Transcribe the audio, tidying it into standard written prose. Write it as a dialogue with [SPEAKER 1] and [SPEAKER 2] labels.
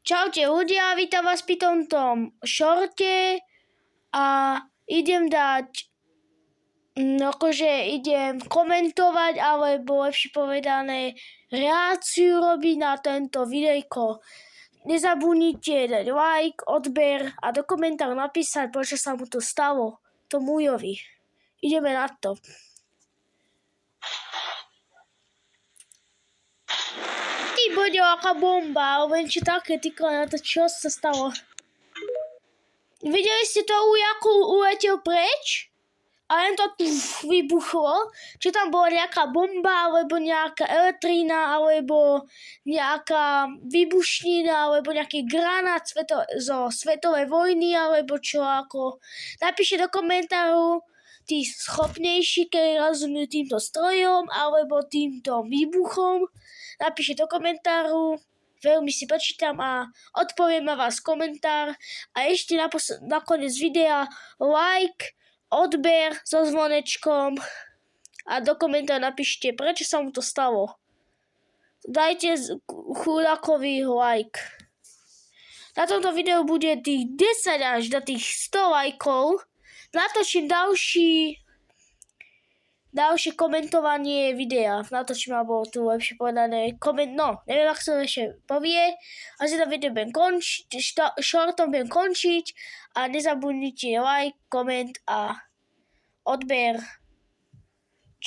[SPEAKER 1] Čaute ľudia, vítam vás pri tomto šorte a idem dať, idem komentovať, alebo lepšie povedané, reakciu robiť na tento videjko. Nezabudnite dať like, odber a do komentáru napísať, prečo sa mu to stalo, tomu Ujovi. Ideme na to. Ty bude aká bomba, alebo niečo také, ty na to, čo sa stalo. Videli ste to, ako uletel preč? A len to vybuchlo, či tam bola nejaká bomba, alebo nejaká elektrína, alebo nejaká výbušnina, alebo nejaký granát zo svetovej vojny, alebo čo ako. Napíšte do komentáru tí schopnejší, ktorí rozumujú týmto strojom, alebo týmto výbuchom. Napíšte do komentáru, veľmi si počítam a odpoviem na vás komentár. A ešte na koniec videa like, odber so zvonečkom a do komentára napíšte, prečo sa mu to stalo. Dajte chudákovi like. Na tomto videu bude tých 10 až do tých 100 lajkov. Natočím ďalšie komentovanie videa. Natočím, alebo tu lepšie povedané neviem, ak sa to ešte povie. Asi to video budem končiť, shortom budem končiť a nezabudnite like, koment a odber.